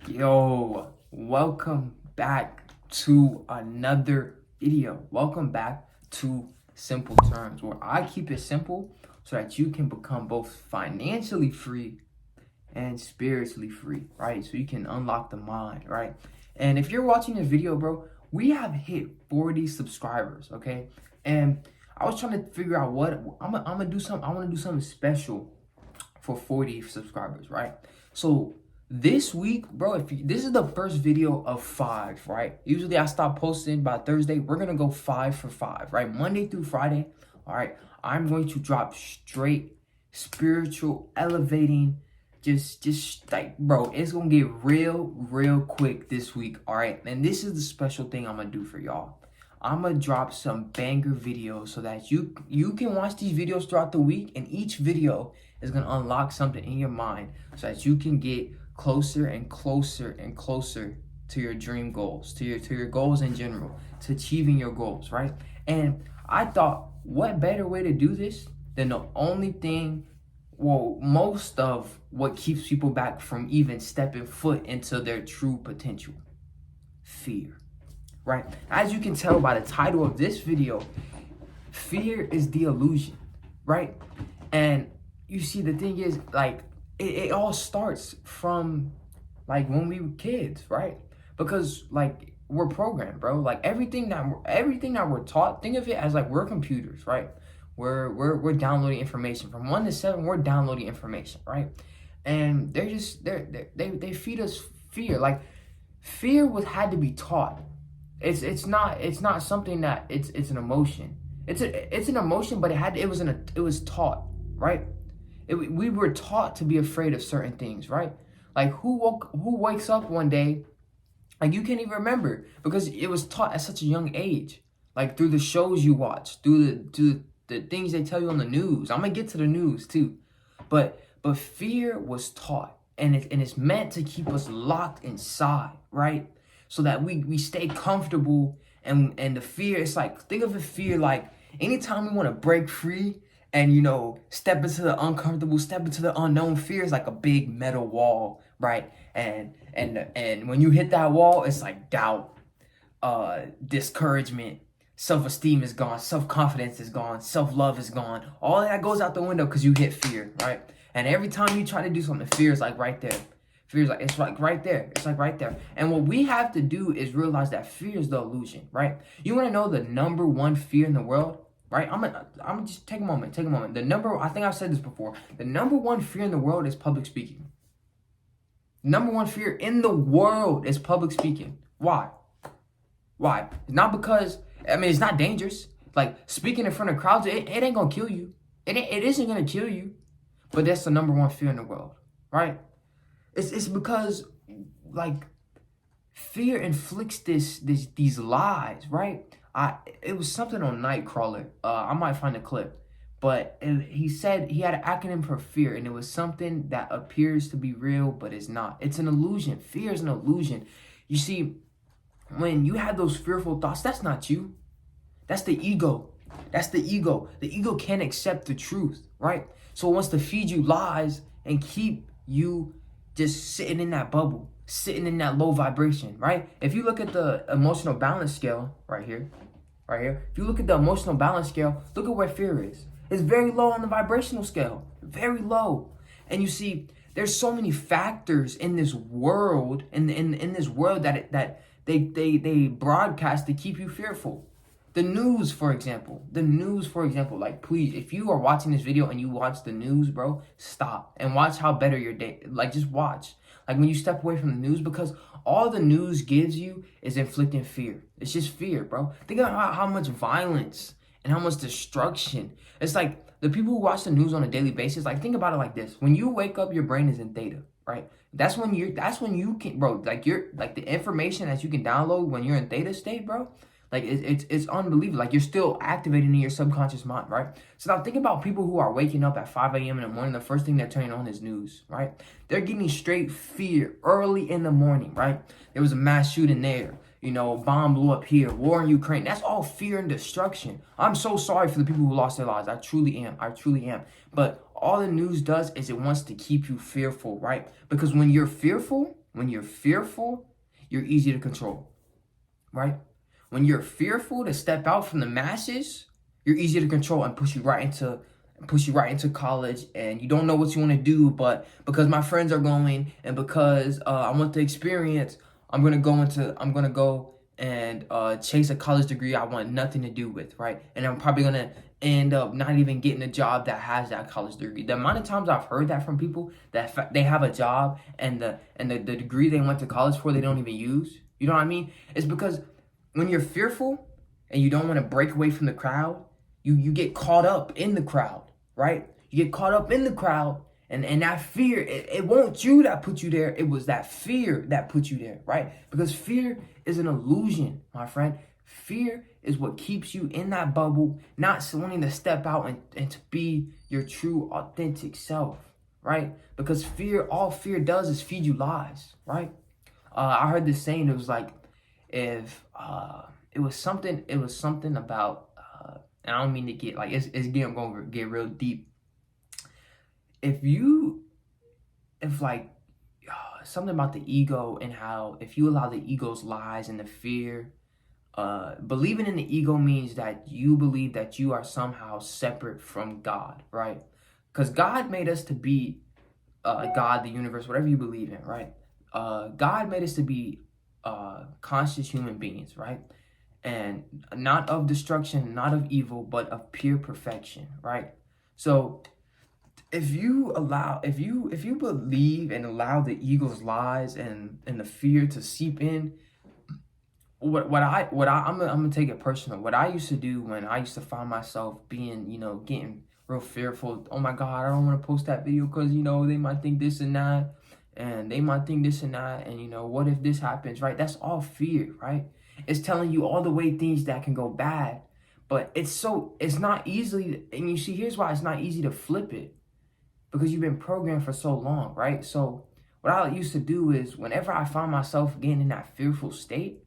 Yo, welcome back to another video. Welcome back to Simple Terms, where I keep it simple so that you can become both financially free and spiritually free, right? So you can unlock the mind, right? And if you're watching this video, bro, we have hit 40 subscribers, okay? And I was trying to figure out what I'm gonna do something. I want to do something special for 40 subscribers, right? So this week, bro, this is the first video of 5, right? Usually I stop posting by Thursday. We're gonna go 5 for 5, right? Monday through Friday. All right, I'm going to drop straight spiritual, elevating, just like, bro, it's gonna get real quick this week. All right, and this is the special thing I'm gonna do for y'all. I'm gonna drop some banger videos so that you can watch these videos throughout the week, and each video is gonna unlock something in your mind so that you can get closer and closer and closer to your dream goals, to your goals in general, to achieving your goals, right? And I thought, what better way to do this than the only thing, well, most of what keeps people back from even stepping foot into their true potential: fear, right? As you can tell by the title of this video, fear is the illusion, right? And you see, the thing is, like, it all starts from, like, when we were kids, right? Because, like, we're programmed, bro. Like, everything that we're taught, think of it as like we're computers, right? We're downloading information from 1 to 7. We're downloading information, right? And they feed us fear. Like, fear had to be taught. It's not something that it's an emotion. It's an emotion, but it was taught, right? We were taught to be afraid of certain things, right? Like, who wakes up one day, like, you can't even remember because it was taught at such a young age, like through the shows you watch, through the things they tell you on the news. I'm gonna get to the news too, but fear was taught, and it's meant to keep us locked inside, right? So that we stay comfortable, and the fear, it's like, think of the fear like anytime we want to break free and, step into the uncomfortable, step into the unknown. Fear is like a big metal wall, right? And when you hit that wall, it's like doubt, discouragement, self-esteem is gone, self-confidence is gone, self-love is gone. All that goes out the window because you hit fear, right? And every time you try to do something, fear is like right there. Fear is like, it's like right there. It's like right there. And what we have to do is realize that fear is the illusion, right? You want to know the number one fear in the world? Right? I'm gonna just take a moment. I think I've said this before. The number one fear in the world is public speaking. Number one fear in the world is public speaking. Why? Not because, it's not dangerous. Like, speaking in front of crowds, it ain't gonna kill you. It isn't gonna kill you. But that's the number one fear in the world, right? It's because, like, fear inflicts these lies, right? It was something on Nightcrawler. I might find a clip, but he said he had an acronym for fear, and it was something that appears to be real but is not. It's an illusion. Fear is an illusion. You see, when you have those fearful thoughts, that's not you. That's the ego. That's the ego. The ego can't accept the truth, right? So it wants to feed you lies and keep you just sitting in that bubble, sitting in that low vibration, right? If you look at the emotional balance scale right here, if you look at the emotional balance scale, look at where fear is. It's very low on the vibrational scale, very low. And you see, there's so many factors in this world, in this world that they broadcast to keep you fearful. The news, for example, like, please, if you are watching this video and you watch the news, bro, stop and watch how better your day, like, just watch. Like, when you step away from the news, because all the news gives you is inflicting fear. It's just fear, bro. Think about how much violence and how much destruction. It's like the people who watch the news on a daily basis, like, think about it like this. When you wake up, your brain is in theta, right? That's when you can, bro, like, the information that you can download when you're in theta state, bro. Like, it's unbelievable. Like, you're still activating in your subconscious mind, right? So now think about people who are waking up at 5 a.m. in the morning. The first thing they're turning on is news, right? They're getting straight fear early in the morning, right? There was a mass shooting there. bomb blew up here, war in Ukraine. That's all fear and destruction. I'm so sorry for the people who lost their lives. I truly am. I truly am. But all the news does is it wants to keep you fearful, right? Because when you're fearful, you're easy to control, right? When you're fearful to step out from the masses, you're easy to control and push you right into college, and you don't know what you want to do, but because my friends are going and because I want the experience, I'm gonna go and chase a college degree I want nothing to do with, right? And I'm probably gonna end up not even getting a job that has that college degree. The amount of times I've heard that from people that they have a job and the degree they went to college for they don't even use. You know what I mean? It's because when you're fearful and you don't want to break away from the crowd, you get caught up in the crowd, right? You get caught up in the crowd, and that fear, it won't you that put you there. It was that fear that put you there, right? Because fear is an illusion, my friend. Fear is what keeps you in that bubble, not wanting to step out and to be your true, authentic self, right? Because all fear does is feed you lies, right? I heard this saying, it was like, if it was something about, and I don't mean to get like, it's getting going to get real deep. If like something about the ego, and how if you allow the ego's lies and the fear, believing in the ego means that you believe that you are somehow separate from God, right? Because God made us to be God, the universe, whatever you believe in, right? God made us to be conscious human beings, right? And not of destruction, not of evil, but of pure perfection, right? So if you believe and allow the ego's lies and the fear to seep in, I'm gonna take it personal. What I used to do when I used to find myself being, getting real fearful. Oh my God, I don't want to post that video because they might think this and that, and they might think this and that, and what if this happens, right? That's all fear, right? It's telling you all the way things that can go bad, but it's not easily. And you see, here's why it's not easy to flip it. Because you've been programmed for so long, right? So what I used to do is whenever I found myself getting in that fearful state,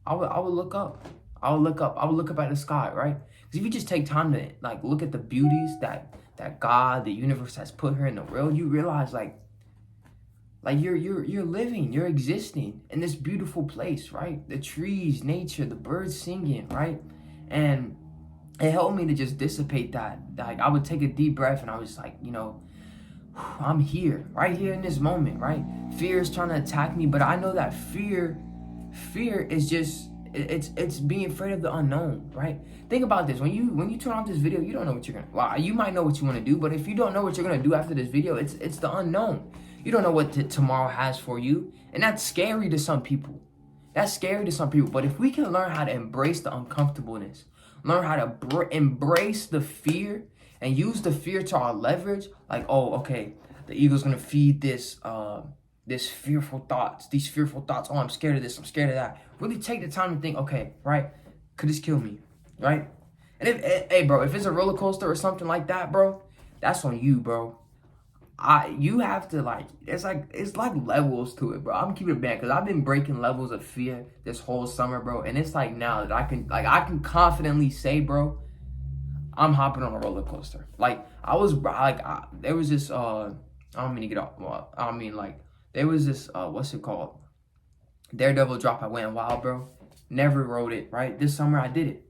I would look up. I would look up at the sky, right? Because if you just take time to like look at the beauties that God, the universe has put here in the world, you realize like you're living, you're existing in this beautiful place, right? The trees, nature, the birds singing, right? And it helped me to just dissipate that. Like I would take a deep breath and I was like, I'm here, right here in this moment, right? Fear is trying to attack me, but I know that fear is just it's being afraid of the unknown, right? Think about this. When you turn off this video, you don't know what you're gonna. Well, you might know what you want to do, but if you don't know what you're gonna do after this video, it's the unknown. You don't know what tomorrow has for you, and that's scary to some people. But if we can learn how to embrace the uncomfortableness, learn how to embrace the fear and use the fear to our leverage, like, oh, okay, the ego's gonna feed these fearful thoughts. Oh, I'm scared of this, I'm scared of that. Really take the time to think, okay, right, could this kill me, right? And hey, bro, if it's a roller coaster or something like that, bro, that's on you, bro. You have to it's like levels to it, bro. I'm keeping it back because I've been breaking levels of fear this whole summer, bro. And it's like now that I can confidently say, bro, I'm hopping on a roller coaster. There was this I don't mean to get off. Well, I mean there was this what's it called? Daredevil drop. I went wild, bro. Never rode it, right? This summer I did it,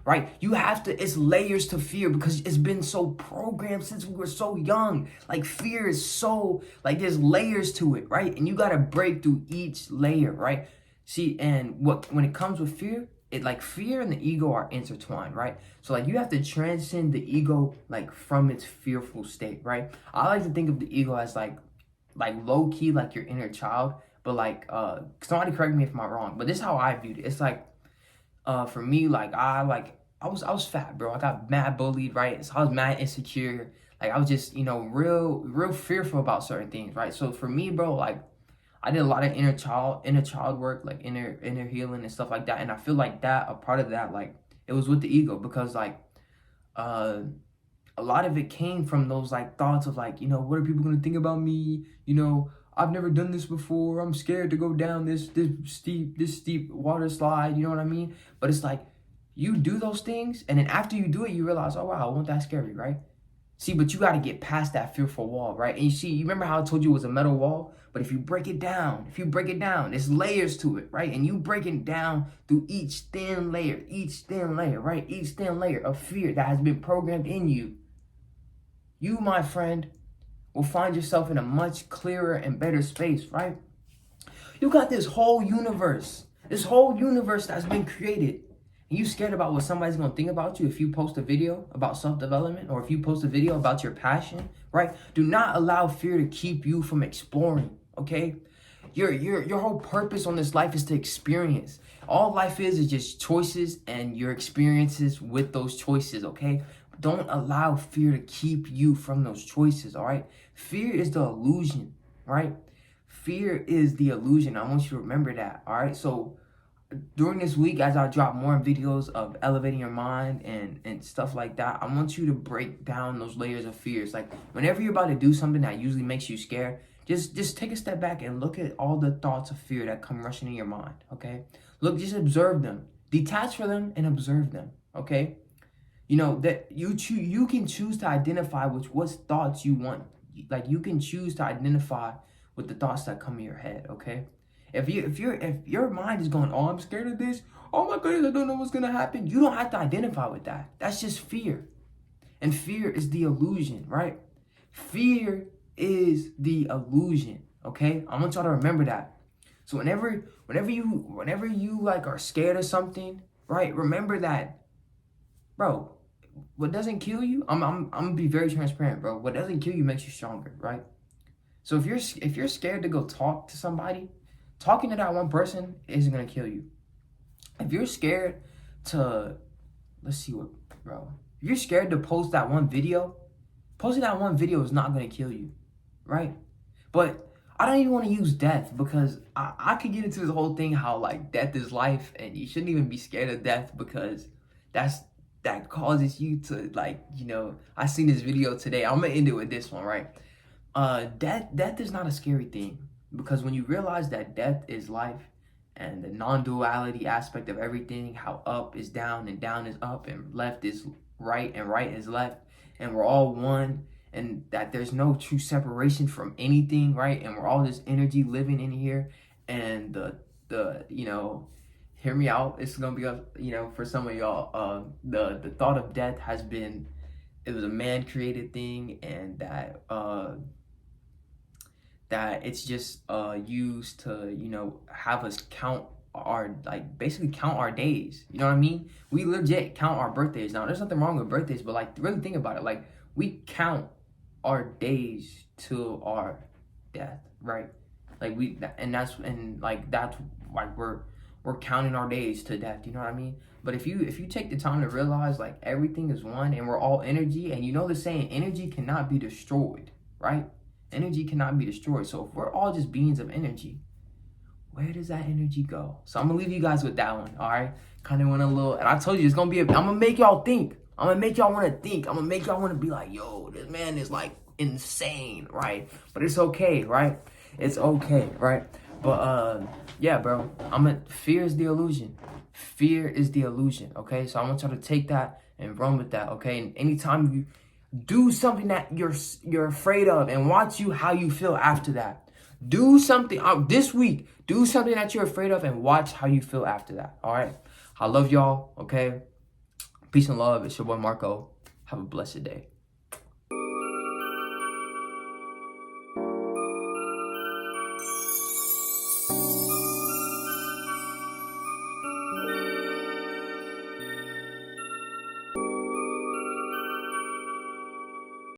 right? You have to, it's layers to fear because it's been so programmed since we were so young. Like fear is so, there's layers to it, right? And you got to break through each layer, right? See, and when it comes with fear, fear and the ego are intertwined, right? So you have to transcend the ego from its fearful state, right? I like to think of the ego as like low key, like your inner child, but somebody correct me if I'm wrong, but this is how I viewed it. It's for me, I was fat, bro. I got mad bullied, right? So I was mad insecure. I was just, real fearful about certain things, right? So for me, bro, I did a lot of inner child work, inner healing and stuff like that. And I feel like that, a part of that, it was with the ego because a lot of it came from those thoughts of what are people gonna think about me? I've never done this before. I'm scared to go down this steep water slide. You know what I mean? But it's like, you do those things, and then after you do it, you realize, oh wow, it wasn't that scary, right? See, but you got to get past that fearful wall, right? And you remember how I told you it was a metal wall? But if you break it down, there's layers to it, right? And you break it down through each thin layer, right? Each thin layer of fear that has been programmed in you. You, my friend, will find yourself in a much clearer and better space, right? You got this whole universe that's been created. And you scared about what somebody's gonna think about you if you post a video about self-development, or if you post a video about your passion, right? Do not allow fear to keep you from exploring, okay? Your whole purpose on this life is to experience. All life is just choices and your experiences with those choices, okay? Don't allow fear to keep you from those choices, all right? Fear is the illusion, right? Fear is the illusion. I want you to remember that, all right? So during this week, as I drop more videos of elevating your mind and stuff like that, I want you to break down those layers of fears. Like, whenever you're about to do something that usually makes you scared, just take a step back and look at all the thoughts of fear that come rushing in your mind, okay? Look, just observe them. Detach from them and observe them, okay? You know, that you can choose to identify with what thoughts you want. Like, you can choose to identify with the thoughts that come in your head, okay? If your mind is going, oh, I'm scared of this, oh my goodness, I don't know what's gonna happen, you don't have to identify with that. That's just fear. And fear is the illusion, right? Fear is the illusion, okay? I want y'all to remember that. So whenever you like are scared of something, right? Remember that, bro, what doesn't kill you, I'm gonna be very transparent, bro. What doesn't kill you makes you stronger, right? So if you're scared to go talk to somebody, talking to that one person isn't gonna kill you. If you're scared to, if you're scared to post that one video, posting that one video is not gonna kill you, right? But I don't even want to use death, because I could get into this whole thing how like death is life, and you shouldn't even be scared of death, because that causes you to, like, you know, I seen this video today. I'm gonna end it with this one, right? Death is not a scary thing, because when you realize that death is life, and the non-duality aspect of everything, how up is down and down is up and left is right and right is left, and we're all one, and that there's no true separation from anything, right? And we're all this energy living in here, and the you know, hear me out, it's gonna be you know, for some of y'all, the thought of death it was a man-created thing, and that it's just used to, you know, have us count basically count our days. You know what I mean? We legit count our birthdays. Now, there's nothing wrong with birthdays, but like, really think about it. Like, we count our days to our death, right? Like, that's like we're counting our days to death. You know what I mean? But if you take the time to realize, like, everything is one and we're all energy, and you know the saying, energy cannot be destroyed, right? Energy cannot be destroyed. So if we're all just beings of energy, where does that energy go? So I'm gonna leave you guys with that one, all right? Kind of went a little, and I told you it's gonna be I'm gonna make y'all think. I'm gonna make y'all want to think. I'm gonna make y'all want to be like, yo, this man is like insane, right? But it's okay, right? It's okay, right? But yeah, bro, fear is the illusion. Fear is the illusion, okay? So I want y'all to take that and run with that, okay? And anytime you do something that you're afraid of, and watch how you feel after that. Do something this week. Do something that you're afraid of, and watch how you feel after that. All right. I love y'all. Okay. Peace and love. It's your boy Marco. Have a blessed day.